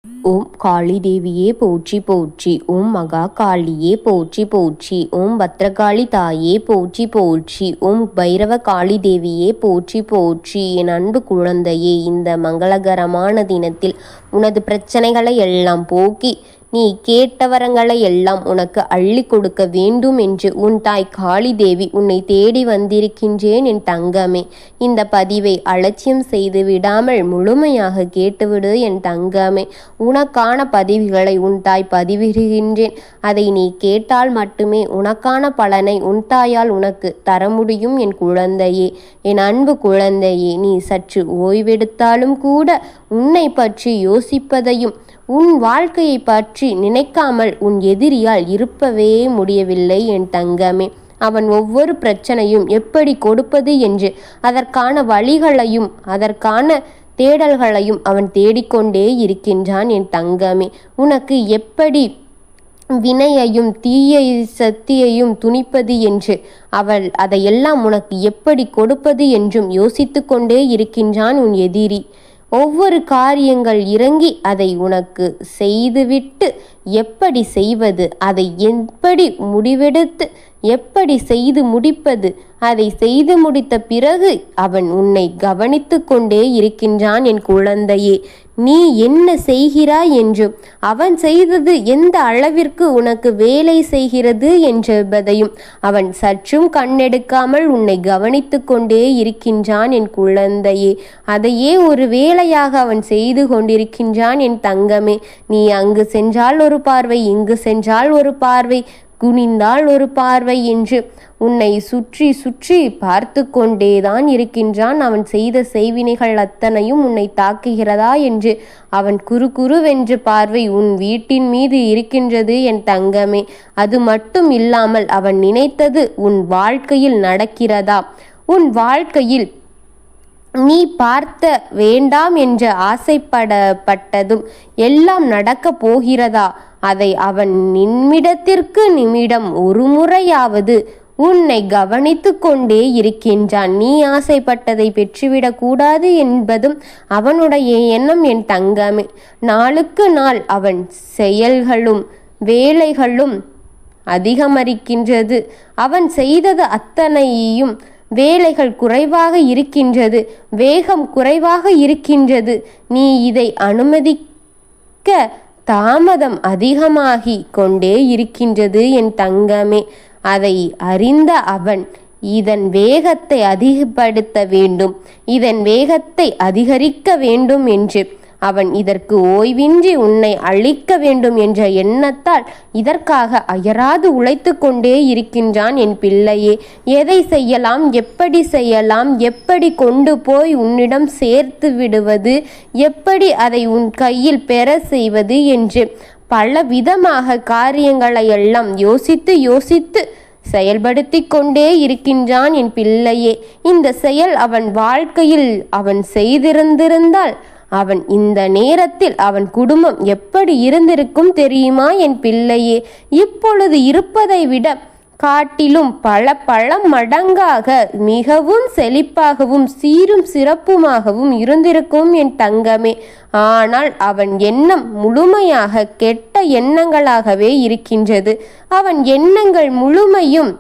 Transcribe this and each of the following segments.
ஓம் காளி தேவியே போற்றி போற்றி. ஓம் மகா காளியே போற்றி போற்றி. ஓம் பத்ரகாளி தாயே போற்றி போற்றி. ஓம் பைரவ காளி தேவியே போற்றி போற்றி. என் அன்பு குழந்தையே, இந்த மங்களகரமான தினத்தில் உனது பிரச்சனைகளை எல்லாம் போக்கி நீ கேட்ட வரங்களை எல்லாம் உனக்கு அள்ளி கொடுக்க வேண்டும் என்று உன் தாய் காளி தேவி உன்னை தேடி வந்திருக்கின்றேன் என் தங்கமே. இந்த பதிவை அலட்சியம் செய்து விடாமல் முழுமையாக கேட்டுவிடு என் தங்கமே. உனக்கான பதிவுகளை உன் தாய் பதிவிடுகின்றேன். அதை நீ கேட்டால் மட்டுமே உனக்கான பலனை உன் தாயால் உனக்கு தர முடியும் என் குழந்தையே. என் அன்பு குழந்தையே, நீ சற்று ஓய்வெடுத்தாலும் கூட உன்னை பற்றி யோசிப்பதையும் உன் வாழ்க்கையை பற்றி நினைக்காமல் உன் எதிரியால் இருப்பவே முடியவில்லை என் தங்கமே. அவன் ஒவ்வொரு பிரச்சனையும் எப்படி கொடுப்பது என்று அதற்கான வழிகளையும் அதற்கான தேடல்களையும் அவன் தேடிக்கொண்டே இருக்கின்றான் என் தங்கமே. உனக்கு எப்படி வினையையும் தீய சக்தியையும் துணிப்பது என்று அவள் அதையெல்லாம் உனக்கு எப்படி கொடுப்பது என்றும் யோசித்து கொண்டே இருக்கின்றான் உன் எதிரி. ஒவ்வொரு காரியங்கள் இறங்கி அதை உனக்கு செய்துவிட்டு எப்படி செய்வது, அதை எப்படி முடிவெடுத்து எப்படி செய்து முடிப்பது, அதை செய்து முடித்த பிறகு அவன் உன்னை கவனித்து கொண்டே இருக்கின்றான் என் குழந்தையே. நீ என்ன செய்கிறாய் என்றும் அவன் செய்தது எந்த அளவிற்கு உனக்கு வேலை செய்கிறது என்பதையும் அவன் சற்றும் கண்ணெடுக்காமல் உன்னை கவனித்து கொண்டே இருக்கின்றான் என் குழந்தையே. அதையே ஒரு வேலையாக அவன் செய்து கொண்டிருக்கின்றான் என் தங்கமே. நீ அங்கு சென்றால் ஒரு பார்வை, இங்கு சென்றால் ஒரு பார்வை, குனிந்தால் ஒரு பார்வை என்று உன்னை சுற்றி சுற்றி பார்த்து கொண்டேதான் இருக்கின்றான். அவன் செய்த செய்வினைகள் அத்தனையும் உன்னை தாக்குகிறதா என்று அவன் குறுவென்று பார்வை உன் வீட்டின் மீது இருக்கின்றது என் தங்கமே. அது மட்டும் இல்லாமல் அவன் நினைத்தது உன் வாழ்க்கையில் நடக்கிறதா, உன் வாழ்க்கையில் நீ பார்த்த வேண்டாம் என்று ஆசைப்படப்பட்டதும் எல்லாம் நடக்கப் போகிறதா, அதை அவன் நிமிடத்திற்கு நிமிடம் ஒரு முறையாவது உன்னை கவனித்து கொண்டே இருக்கின்றான். நீ ஆசைப்பட்டதை பெற்றுவிடக் கூடாது என்பதும் அவனுடைய எண்ணம் என் தங்கமே. நாளுக்கு நாள் அவன் செயல்களும் வேலைகளும் அதிகமரிக்கின்றது. அவன் செய்தது அத்தனையும் வேலைகள் குறைவாக இருக்கின்றது, வேகம் குறைவாக இருக்கின்றது. நீ இதை அனுமதிக்க தாமதம் அதிகமாகி கொண்டே இருக்கின்றது என் தங்கமே. அதை அறிந்த அவன் இதன் வேகத்தை அதிகப்படுத்த வேண்டும், இதன் வேகத்தை அதிகரிக்க வேண்டும் என்று அவன் இதற்கு ஓய்வின்றி உன்னை அழிக்க வேண்டும் என்ற எண்ணத்தால் இதற்காக அயராது உழைத்து கொண்டே இருக்கின்றான் என் பிள்ளையே. எதை செய்யலாம், எப்படி செய்யலாம், எப்படி கொண்டு போய் உன்னிடம் சேர்த்து விடுவது, எப்படி அதை உன் கையில் பெற செய்வது என்று பல விதமாக காரியங்களை எல்லாம் யோசித்து யோசித்து செயல்படுத்தி கொண்டே இருக்கின்றான் என் பிள்ளையே. இந்த செயல் அவன் வாழ்க்கையில் அவன் செய்திருந்திருந்தால் அவன் இந்த நேரத்தில் அவன் குடும்பம் எப்படி இருந்திருக்கும் தெரியுமா என் பிள்ளையே? இப்பொழுது இருப்பதை விட காட்டிலும் பல மடங்காக மிகவும் செழிப்பாகவும் சீரும் சிறப்புமாகவும் இருந்திருக்கும் என் தங்கமே. ஆனால் அவன் எண்ணம் முழுமையாக கெட்ட எண்ணங்களாகவே இருக்கின்றது. அவன் எண்ணங்கள் முழுமையும்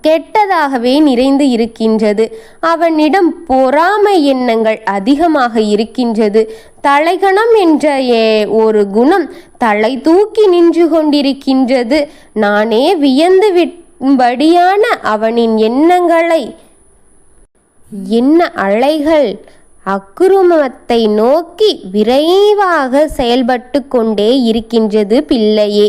கெட்டதாகவே நிறைந்து இருக்கின்றது. அவனிடம் பொறாமை எண்ணங்கள் அதிகமாக இருக்கின்றது. தலைகணம் என்ற ஒரு குணம் தலை தூக்கி நின்று கொண்டிருக்கின்றது. நானே வியந்து விடும்படியான அவனின் எண்ணங்களை என்ன அலைகள் அக்குருமத்தை நோக்கி விரைவாக செயல்பட்டு கொண்டே இருக்கின்றது பிள்ளையே.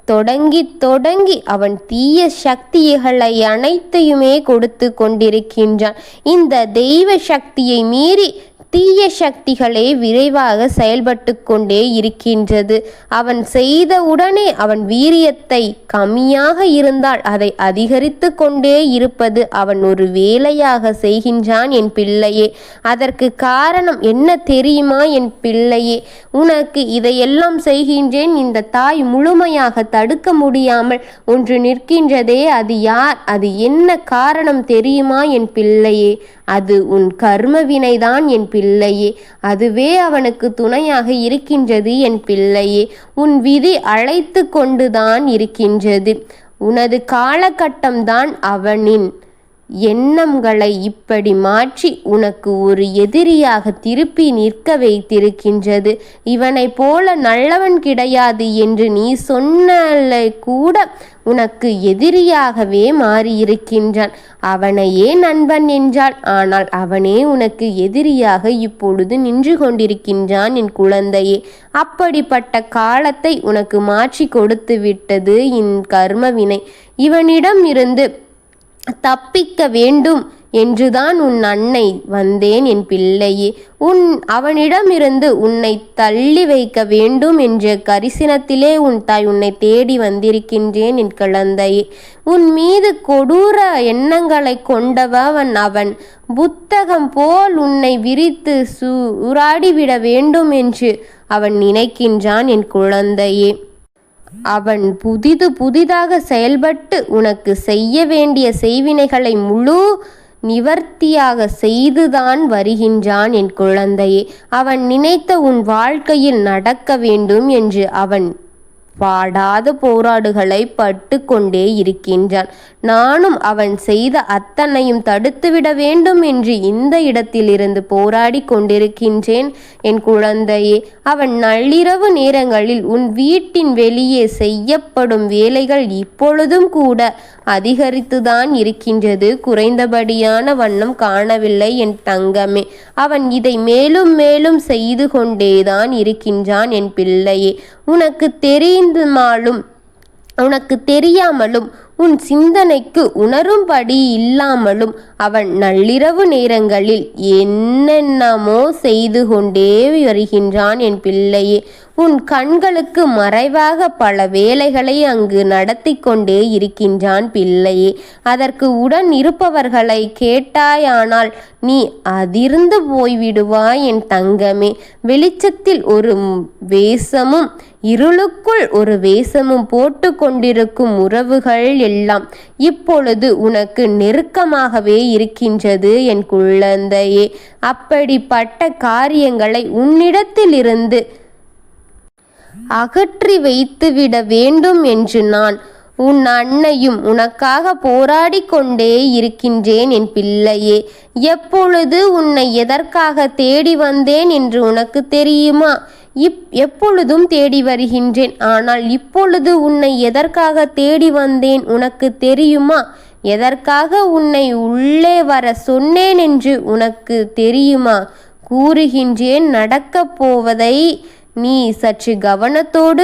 தொடங்கி அவன் தீய சக்திகளை அனைத்தையுமே கொடுத்து கொண்டிருக்கின்றான். இந்த தெய்வ சக்தியை மீறி தீய சக்திகளே விரைவாக செயல்பட்டு கொண்டே இருக்கின்றது. அவன் செய்த உடனே அவன் வீரியத்தை கம்மியாக இருந்தால் அதை அதிகரித்து கொண்டே இருப்பது அவன் ஒரு வேலையாக செய்கின்றான் என் பிள்ளையே. அதற்கு காரணம் என்ன தெரியுமா என் பிள்ளையே? உனக்கு இதையெல்லாம் செய்கின்றேன், இந்த தாய் முழுமையாக தடுக்க முடியாமல் ஒன்று நிற்கின்றதே, அது யார், அது என்ன காரணம் தெரியுமா என் பிள்ளையே? அது உன் கர்ம வினைதான் என் பிள்ளையே. அதுவே அவனுக்கு துணையாக இருக்கின்றது என் பிள்ளையே. உன் விதி அழைத்து கொண்டுதான் இருக்கின்றது. உனது காலகட்டம்தான் அவனின் எண்ணங்களை இப்படி மாற்றி உனக்கு ஒரு எதிரியாக திருப்பி நிற்க வைத்திருக்கின்றது. இவனை போல நல்லவன் கிடையாது என்று நீ சொன்னலை கூட உனக்கு எதிரியாகவே மாறியிருக்கின்றான். அவனையே நண்பன் என்றாள், ஆனால் அவனே உனக்கு எதிரியாக இப்பொழுது நின்று கொண்டிருக்கின்றான் என் குழந்தையே. அப்படிப்பட்ட காலத்தை உனக்கு மாற்றி கொடுத்து விட்டது கர்மவினை. இவனிடம் இருந்து தப்பிக்க வேண்டும் என்றுதான் உன் அன்னை வந்தேன் என் பிள்ளையே. அவனிடமிருந்து உன்னை தள்ளி வைக்க வேண்டும் என்ற கரிசனத்திலே உன் தாய் உன்னை தேடி வந்திருக்கின்றேன் என் குழந்தையே. உன் மீது கொடூர எண்ணங்களை கொண்டவன் அவன். புத்தகம் போல் உன்னை விரித்து சூறாடிவிட வேண்டும் என்று அவன் நினைக்கின்றான் என் குழந்தையே. அவன் புதிதாக செயல்பட்டு உனக்கு செய்ய வேண்டிய செய்வினைகளை முழு நிவர்த்தியாக செய்துதான் வருகின்றான் என் குழந்தையே. அவன் நினைத்த உன் வாழ்க்கையில் நடக்க வேண்டும் என்று அவன் பாடாத போராடுகளை பட்டு கொண்டே இருக்கின்றான். நானும் அவன் செய்த அத்தனையும் தடுத்துவிட வேண்டும் என்று இந்த இடத்திலிருந்து போராடி கொண்டிருக்கின்றேன் என் குழந்தையே. அவன் நள்ளிரவு நேரங்களில் உன் வீட்டின் வெளியே செய்யப்படும் வேலைகள் இப்பொழுதும் கூட அதிகரித்துதான் இருக்கின்றது. குறைந்தபடியான வண்ணம் காணவில்லை என் தங்கமே. அவன் இதை மேலும் மேலும் செய்து கொண்டேதான் இருக்கின்றான் என் பிள்ளையே. உனக்கு தெரியாமலும் உன் சிந்தனைக்கு உணரும்படி இல்லாமலும் அவன் நள்ளிரவு நேரங்களில் என்னென்னமோ செய்து கொண்டே வருகின்றான் என் பிள்ளையே. உன் கண்களுக்கு மறைவாக பல வேலைகளை அங்கு நடத்தி கொண்டே இருக்கின்றான் பிள்ளையே. அதற்கு உடன் இருப்பவர்களை கேட்டாயானால் நீ அதிர்ந்து போய்விடுவாய் என் தங்கமே. வெளிச்சத்தில் ஒரு வேஷமும் இருளுக்குள் ஒரு வேஷமும் போட்டு கொண்டிருக்கும் உறவுகள் எல்லாம் இப்பொழுது உனக்கு நெருக்கமாகவே இருக்கின்றது என் குழந்தையே. அப்படிப்பட்ட காரியங்களை உன்னிடத்திலிருந்து அகற்றி வைத்துவிட வேண்டும் என்று நான் உன் அன்னையும் உனக்காக போராடி கொண்டே இருக்கின்றேன் என் பிள்ளையே. எப்பொழுது உன்னை எதற்காக தேடி வந்தேன் என்று உனக்கு தெரியுமா? எப்பொழுதும் தேடி வருகின்றேன். ஆனால் இப்பொழுது உன்னை எதற்காக தேடி வந்தேன் உனக்கு தெரியுமா? எதற்காக உன்னை உள்ளே வர சொன்னேன் என்று உனக்கு தெரியுமா? கூறுகின்றேன், நடக்கப் போவதை நீ சற்று கவனத்தோடு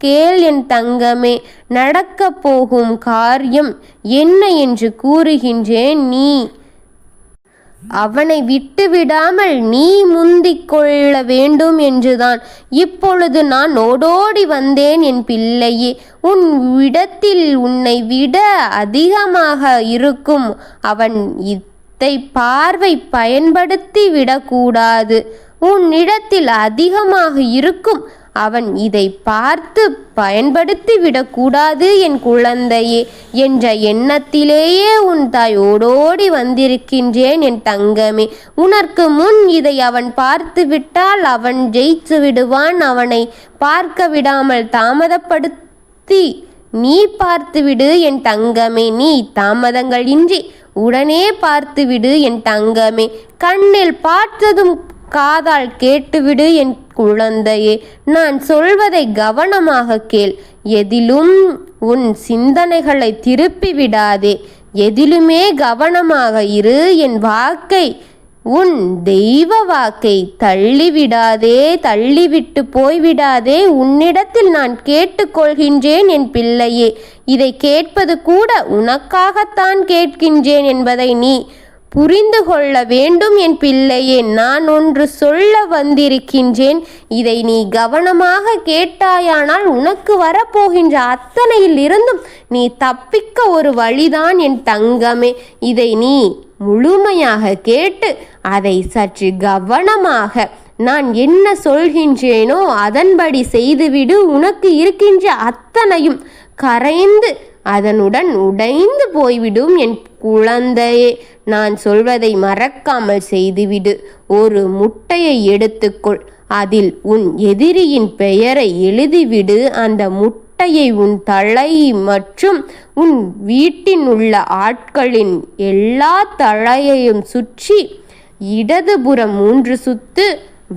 கேள் என் தங்கமே. நடக்கப் போகும் காரியம் என்ன என்று கூறுகின்றேன். நீ அவனை விட்டுவிடாமல் நீ முந்திக் கொள்ள வேண்டும் என்றுதான் இப்பொழுது நான் ஓடோடி வந்தேன் என் பிள்ளையே. உன் இடத்தில் உன்னை விட அதிகமாக இருக்கும் அவன் இதை பார்வை பயன்படுத்தி விடக்கூடாது. உன்னிடத்தில் அதிகமாக இருக்கும் அவன் இதை பார்த்து பயன்படுத்தி விடக்கூடாது என் குழந்தையே என்ற எண்ணத்திலேயே உன் தாய் ஓடோடி வந்திருக்கின்றேன் என் தங்கமே. உனக்கு முன் இதை அவன் பார்த்து விட்டால் அவன் ஜெயித்து விடுவான். அவனை பார்க்க விடாமல் தாமதப்படுத்தி நீ பார்த்துவிடு என் தங்கமே. நீ தாமதங்கள் இன்றி உடனே பார்த்துவிடு என் தங்கமே. கண்ணில் பார்த்ததும் காதால் கேட்டுவிடு என் குழந்தையே. நான் சொல்வதை கவனமாக கேள். எதிலும் உன் சிந்தனைகளை திருப்பி விடாதே. எதிலுமே கவனமாக இரு. என் வாக்கை, உன் தெய்வ வாக்கை தள்ளிவிடாதே, தள்ளிவிட்டு போய்விடாதே. உன்னிடத்தில் நான் கேட்டுக்கொள்கின்றேன் என் பிள்ளையே. இதை கேட்பது கூட உனக்காகத்தான் கேட்கின்றேன் என்பதை நீ புரிந்து கொள்ள வேண்டும் என் பிள்ளையே. நான் ஒன்று சொல்ல வந்திருக்கின்றேன். இதை நீ கவனமாக கேட்டாயானால் உனக்கு வரப்போகின்ற அத்தனையில் இருந்தும் நீ தப்பிக்க ஒரு வழிதான் என் தங்கமே. இதை நீ முழுமையாக கேட்டு அதை சற்று கவனமாக நான் என்ன சொல்கின்றேனோ அதன்படி செய்துவிடு. உனக்கு இருக்கின்ற அத்தனையும் கரைந்து அதனுடன் உடைந்து போய்விடும் என் குழந்தையே. நான் சொல்வதை மறக்காமல் செய்துவிடு. ஒரு முட்டையை எடுத்துக்கொள். அதில் உன் எதிரியின் பெயரை எழுதிவிடு. அந்த முட்டையை உன் தலை மற்றும் உன் வீட்டில் உள்ள ஆட்களின் எல்லா தலையையும் சுற்றி இடதுபுறம் 3 சுத்து,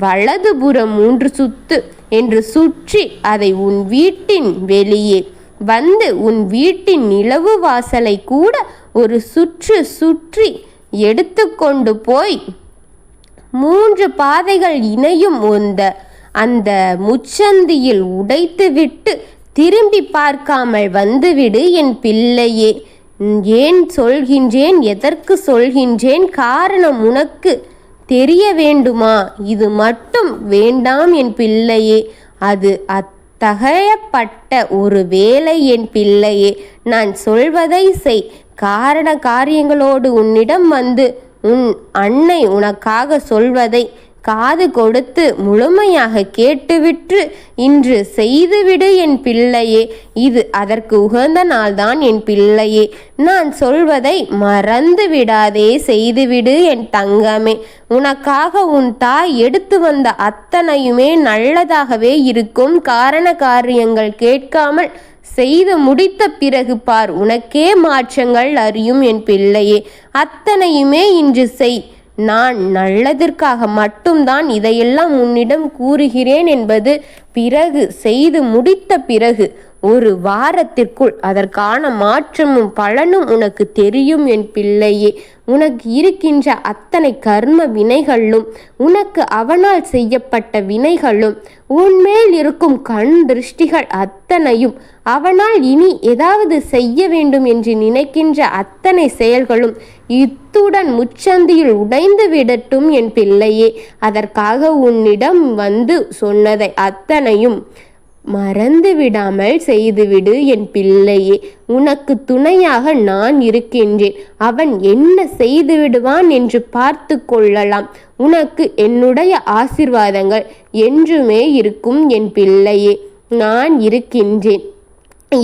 வலதுபுறம் 3 சுத்து என்று சுற்றி அதை உன் வீட்டின் வெளியே வந்து உன் வீட்டின் நிலவு வாசலை கூட ஒரு சுற்று சுற்றி எடுத்துக்கொண்டு போய் 3 பாதைகள் இணையும் அந்த முச்சந்தியில் உடைத்துவிட்டு திரும்பி பார்க்காமல் வந்துவிடு என் பிள்ளையே. ஏன் சொல்கின்றேன், எதற்கு சொல்கின்றேன், காரணம் உனக்கு தெரிய வேண்டுமா? இது மட்டும் வேண்டாம் என் பிள்ளையே. அது அத்தகையப்பட்ட ஒரு வேலை என் பிள்ளையே. நான் சொல்வதை செய். காரண காரியங்களோடு உன்னிடம் வந்து உன் அன்னை உனக்காக சொல்வதை காது கொடுத்து முழுமையாக கேட்டுவிட்டு இன்று செய்துவிடு என் பிள்ளையே. இது அதற்கு உகந்த நாள்தான் என் பிள்ளையே. நான் சொல்வதை மறந்து விடாதே, செய்துவிடு என் தங்கமே. உனக்காக உன் தாய் எடுத்து வந்த அத்தனையுமே நல்லதாகவே இருக்கும். காரண காரியங்கள் கேட்காமல் செய்து முடித்த பிறகு பார், உனக்கே மாற்றங்கள் அறியும் என் பிள்ளையே. அத்தனையுமே இன்று செய். நான் நல்லதற்காக மட்டும்தான் இதையெல்லாம் உன்னிடம் கூறுகிறேன் என்பது பிறகு செய்து முடித்த பிறகு 1 வாரத்திற்குள் அதற்கான மாற்றமும் பலனும் உனக்கு தெரியும் என் பிள்ளையே. உனக்கு இருக்கின்ற அத்தனை கர்ம வினைகளும், உனக்கு அவனால் செய்யப்பட்ட வினைகளும், உன்மேல் இருக்கும் கண் திருஷ்டிகள் அத்தனையும், அவனால் இனி ஏதாவது செய்ய வேண்டும் என்று நினைக்கின்ற அத்தனை செயல்களும் இத்துடன் முச்சந்தியில் உடைந்து விடட்டும் என் பிள்ளையே. அதற்காக உன்னிடம் வந்து சொன்னதை அத்தனையும் மறந்து விடாமல் செய்துவிடு என் பிள்ளையே. உனக்கு துணையாக நான் இருக்கின்றேன். அவன் என்ன செய்து விடுவான் என்று பார்த்து கொள்ளலாம். உனக்கு என்னுடைய ஆசீர்வாதங்கள் என்றுமே இருக்கும் என் பிள்ளையே. நான் இருக்கின்றேன்.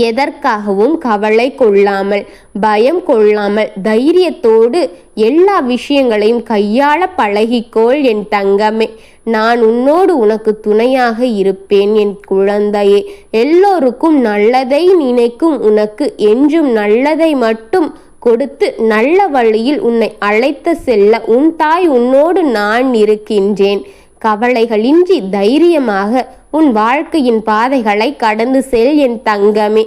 எதற்காகவும் கவலை கொள்ளாமல், பயம் கொள்ளாமல், தைரியத்தோடு எல்லா விஷயங்களையும் கையாள பழகிக்கொள் என் தங்கமே. நான் உன்னோடு உனக்கு துணையாக இருப்பேன் என் குழந்தையே. எல்லோருக்கும் நல்லதை நினைக்கும் உனக்கு என்றும் நல்லதை மட்டும் கொடுத்து நல்ல வழியில் உன்னை அழைத்து செல்ல உன் தாய் உன்னோடு நான் இருக்கின்றேன். கவலைகளின்றி தைரியமாக உன் வாழ்க்கையின் பாதைகளை கடந்து செல் என் தங்கமே.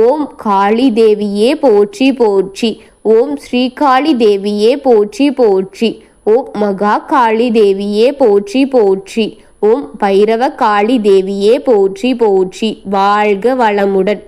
ஓம் காளி தேவியே போற்றி போற்றி. ஓம் ஸ்ரீ காளி தேவியே போற்றி போற்றி. ஓம் மகா காளி தேவியே போற்றி போற்றி. ஓம் பைரவ காளி தேவியே போற்றி போற்றி. வாழ்க வளமுடன்.